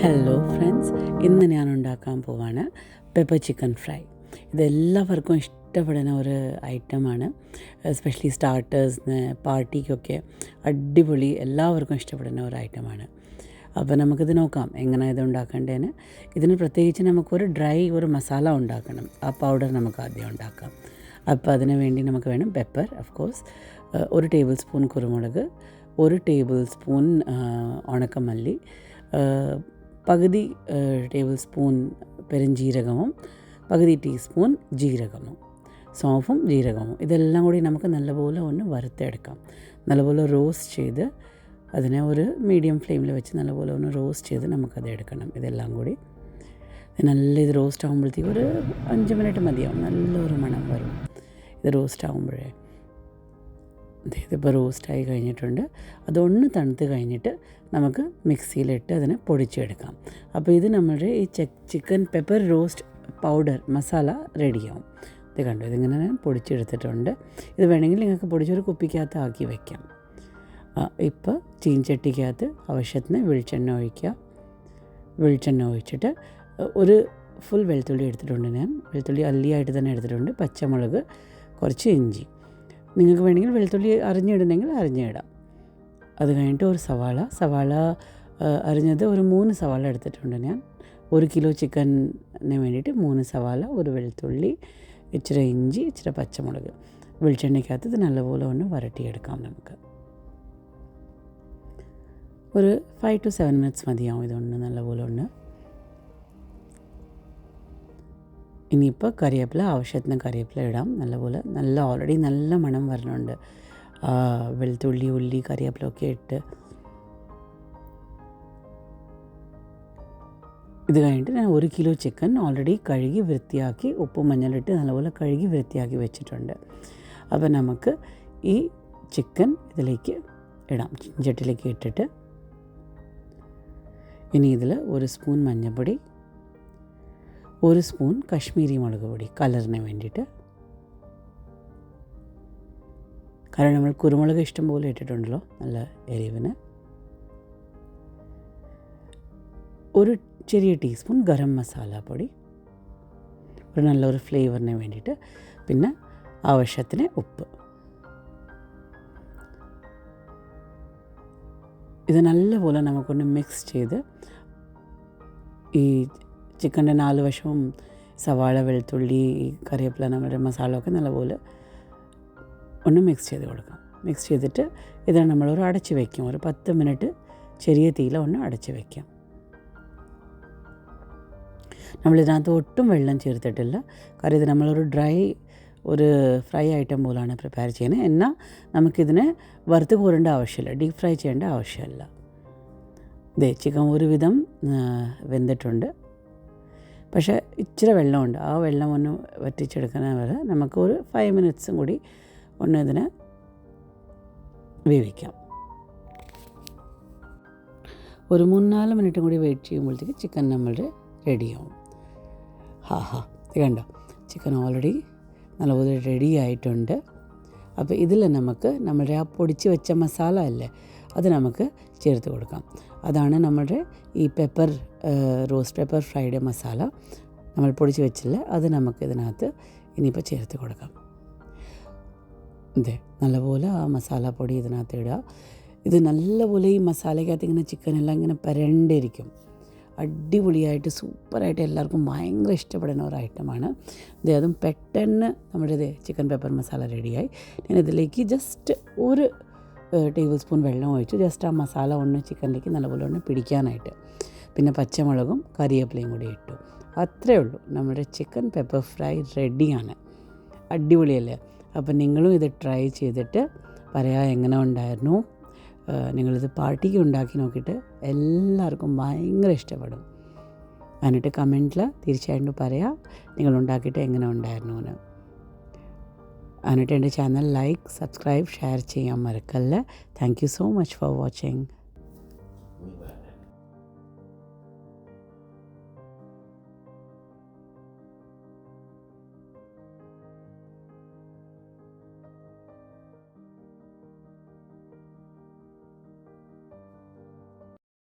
Hello friends, ഇന്ന് ഞാൻ ഉണ്ടാക്കാൻ പോവാണ് പെപ്പർ ചിക്കൻ ഫ്രൈ. ഇതെല്ലാവർക്കും ഇഷ്ടപ്പെടുന്ന ഒരു ഐറ്റമാണ്. എസ്പെഷ്യലി സ്റ്റാർട്ടേഴ്സിന്, പാർട്ടിക്കൊക്കെ അടിപൊളി, എല്ലാവർക്കും ഇഷ്ടപ്പെടുന്ന ഒരു ഐറ്റമാണ്. അപ്പോൾ നമുക്കിത് നോക്കാം എങ്ങനെ ഇത് ഉണ്ടാക്കേണ്ടതെന്ന്. ഇതിന് പ്രത്യേകിച്ച് നമുക്കൊരു ഒരു മസാല ഉണ്ടാക്കണം. ആ പൗഡർ നമുക്ക് ആദ്യം ഉണ്ടാക്കാം. അപ്പോൾ അതിന് വേണ്ടി നമുക്ക് വേണം pepper, of course, 1 table spoon കുരുമുളക്, 1 ടേബിൾ സ്പൂൺ ഉണക്കമല്ലി, പകുതി ടേബിൾ സ്പൂൺ പെരുംജീരകവും, പകുതി ടീസ്പൂൺ ജീരകവും, സോഫും ജീരകവും. ഇതെല്ലാം കൂടി നമുക്ക് നല്ലപോലെ ഒന്ന് വറുത്തെടുക്കാം. നല്ലപോലെ റോസ്റ്റ് ചെയ്ത് അതിനെ ഒരു മീഡിയം ഫ്ലെയിമിൽ വെച്ച് നല്ലപോലെ ഒന്ന് റോസ്റ്റ് ചെയ്ത് നമുക്കത് എടുക്കണം. ഇതെല്ലാം കൂടി നല്ല ഇത് റോസ്റ്റ് ആകുമ്പോഴത്തേക്ക് ഒരു 5 മിനിറ്റ് മതിയാവും. നല്ലൊരു മണം വരും ഇത് റോസ്റ്റ് ആകുമ്പോഴേ. ഇതിപ്പോൾ റോസ്റ്റായി കഴിഞ്ഞിട്ടുണ്ട്. അതൊന്ന് തണുത്ത് കഴിഞ്ഞിട്ട് നമുക്ക് മിക്സിയിലിട്ട് അതിനെ പൊടിച്ചെടുക്കാം. അപ്പോൾ ഇത് നമ്മുടെ ഈ chicken pepper roast powder masala റെഡിയാവും. ഇത് കണ്ടു, ഇതിങ്ങനെ ഞാൻ പൊടിച്ചെടുത്തിട്ടുണ്ട്. ഇത് വേണമെങ്കിൽ നിങ്ങൾക്ക് പൊടിച്ചൊരു കുപ്പിക്കകത്ത് ആക്കി വയ്ക്കാം. ഇപ്പോൾ ചീൻചട്ടിക്കകത്ത് ആവശ്യത്തിന് വെളിച്ചെണ്ണ ഒഴിക്കുക. വെളിച്ചെണ്ണ ഒഴിച്ചിട്ട് ഒരു ഫുൾ വെളുത്തുള്ളി എടുത്തിട്ടുണ്ട്. ഞാൻ വെളുത്തുള്ളി അല്ലിയായിട്ട് തന്നെ എടുത്തിട്ടുണ്ട്. പച്ചമുളക്, കുറച്ച് ഇഞ്ചി. നിങ്ങൾക്ക് വേണമെങ്കിൽ വെളുത്തുള്ളി അരിഞ്ഞിടണമെങ്കിൽ അരിഞ്ഞിടാം. അത് കഴിഞ്ഞിട്ട് ഒരു സവാള അരിഞ്ഞത് ഒരു 3 സവാള എടുത്തിട്ടുണ്ട് ഞാൻ. 1 കിലോ ചിക്കന് വേണ്ടിയിട്ട് 3 സവാള, ഒരു വെളുത്തുള്ളി, ഇച്ചിരി ഇഞ്ചി, ഇച്ചിരി പച്ചമുളക്. വെളിച്ചെണ്ണയ്ക്കകത്ത് ഇത് നല്ലപോലെ ഒന്ന് വരട്ടിയെടുക്കാം നമുക്ക്. ഒരു 5 to 7 മിനിറ്റ്സ് മതിയാവും ഇതൊന്ന് നല്ലപോലെ ഒന്ന്. ഇനിയിപ്പോൾ കറിവേപ്പില, ആവശ്യത്തിന് കറിവേപ്പില ഇടാം. നല്ലപോലെ ഓൾറെഡി നല്ല മണം വരണുണ്ട്. വെളുത്തുള്ളി, ഉള്ളി, കറിവേപ്പില ഒക്കെ ഇട്ട് ഇത് കഴിഞ്ഞിട്ട് ഞാൻ 1 കിലോ ചിക്കൻ ഓൾറെഡി കഴുകി വൃത്തിയാക്കി ഉപ്പും മഞ്ഞളിട്ട് നല്ലപോലെ കഴുകി വൃത്തിയാക്കി വെച്ചിട്ടുണ്ട്. അപ്പോൾ നമുക്ക് ഈ ചിക്കൻ ഇതിലേക്ക് ഇടാം. ചട്ടിയിലേക്ക് ഇട്ടിട്ട് ഇനി ഇതിൽ 1 സ്പൂൺ മഞ്ഞൾപ്പൊടി, 1 സ്പൂൺ കശ്മീരി മുളക് പൊടി കളറിന് വേണ്ടിയിട്ട്. കാരണം നമ്മൾ കുരുമുളക് ഇഷ്ടം പോലെ ഇട്ടിട്ടുണ്ടല്ലോ നല്ല എരിവിന്. 1 ചെറിയ ടീസ്പൂൺ ഗരം മസാല പൊടി, ഒരു നല്ലൊരു ഫ്ലേവറിന് വേണ്ടിയിട്ട്. പിന്നെ ആവശ്യത്തിന് ഉപ്പ്. ഇത് നല്ലപോലെ നമുക്കൊന്ന് മിക്സ് ചെയ്ത് ഈ ചിക്കൻ്റെ 4 വശവും സവാള, വെളുത്തുള്ളി, കറിവേപ്പില, നമ്മുടെ മസാല ഒക്കെ നല്ലപോലെ ഒന്ന് മിക്സ് ചെയ്ത് കൊടുക്കാം. മിക്സ് ചെയ്തിട്ട് ഇത് നമ്മളൊരു അടച്ച് വയ്ക്കും. ഒരു 10 മിനിറ്റ് ചെറിയ തീയിൽ ഒന്ന് അടച്ച് വയ്ക്കാം. നമ്മളിതിനകത്ത് ഒട്ടും വെള്ളം ചേർത്തിട്ടില്ല. കാരണം ഇത് നമ്മളൊരു ഒരു ഫ്രൈ ഐറ്റം പോലാണ് പ്രിപ്പയർ ചെയ്യുന്നത്. എന്നാൽ നമുക്കിതിനെ വറുത്ത് കോരേണ്ട ആവശ്യമില്ല, ഡീപ്പ് ഫ്രൈ ചെയ്യേണ്ട ആവശ്യമില്ല. ചിക്കൻ ഒരുവിധം വെന്തിട്ടുണ്ട്. പക്ഷേ ഇച്ചിരി വെള്ളമുണ്ട്. ആ വെള്ളം ഒന്ന് വറ്റിച്ചെടുക്കുന്ന വരെ നമുക്ക് ഒരു 5 മിനിറ്റ്സും കൂടി ഒന്ന് ഇതിനെ വേവിക്കാം. ഒരു 3-4 മിനിറ്റും കൂടി വെയിറ്റ് ചെയ്യുമ്പോഴത്തേക്ക് ചിക്കൻ നമ്മളുടെ റെഡിയാവും. ഇത് കണ്ടോ, ചിക്കൻ ഓൾറെഡി നല്ലപോലെ റെഡി ആയിട്ടുണ്ട്. അപ്പോൾ ഇതിൽ നമുക്ക് നമ്മുടെ ആ പൊടിച്ച് വെച്ച മസാല അല്ലേ, അത് നമുക്ക് ചേർത്ത് കൊടുക്കാം. അതാണ് നമ്മുടെ ഈ റോസ്റ്റ് പെപ്പർ ഫ്രൈഡ് മസാല നമ്മൾ പൊടിച്ച് വെച്ചില്ല, അത് നമുക്ക് ഇതിനകത്ത് ഇനിയിപ്പോൾ ചേർത്ത് കൊടുക്കാം. നല്ലപോലെ ആ മസാലപ്പൊടി ഇതിനകത്ത് ഇടുക. ഇത് നല്ലപോലെ ഈ മസാലയ്ക്കകത്ത് ഇങ്ങനെ ചിക്കനെല്ലാം ഇങ്ങനെ പരണ്ടിരിക്കും. അടിപൊളിയായിട്ട് സൂപ്പറായിട്ട് എല്ലാവർക്കും ഭയങ്കര ഇഷ്ടപ്പെടുന്ന ഒരു ഐറ്റമാണ്. അതും പെട്ടെന്ന് നമ്മുടെ ചിക്കൻ പെപ്പർ മസാല റെഡിയായി. ഞാൻ ഇതിലേക്ക് ജസ്റ്റ് 1 ടേബിൾ സ്പൂൺ വെള്ളം ഒഴിച്ചു, ജസ്റ്റ് ആ മസാല ഒന്ന് ചിക്കനിലേക്ക് നല്ലപോലെ ഒന്ന് പിടിക്കാനായിട്ട്. പിന്നെ പച്ചമുളകും കറിവേപ്പിലയും കൂടി ഇട്ടു. അത്രയേ ഉള്ളൂ, നമ്മുടെ ചിക്കൻ പെപ്പർ ഫ്രൈ റെഡിയാണ്. അടിപൊളിയല്ലേ? അപ്പം നിങ്ങളും ഇത് ട്രൈ ചെയ്തിട്ട് പറയാം എങ്ങനെ ഉണ്ടായിരുന്നു. നിങ്ങളിത് പാർട്ടിക്ക് ഉണ്ടാക്കി നോക്കിയിട്ട് എല്ലാവർക്കും ഭയങ്കര ഇഷ്ടപ്പെടും. എന്നിട്ട് കമൻറ്റിൽ തീർച്ചയായിട്ടും പറയാം നിങ്ങൾ ഉണ്ടാക്കിയിട്ട് എങ്ങനെ ഉണ്ടായിരുന്നു എന്ന്. എന്നിട്ട് എൻ്റെ ചാനൽ ലൈക്ക്, സബ്സ്ക്രൈബ്, ഷെയർ ചെയ്യാൻ മറക്കല്ല. Thank you so much for watching.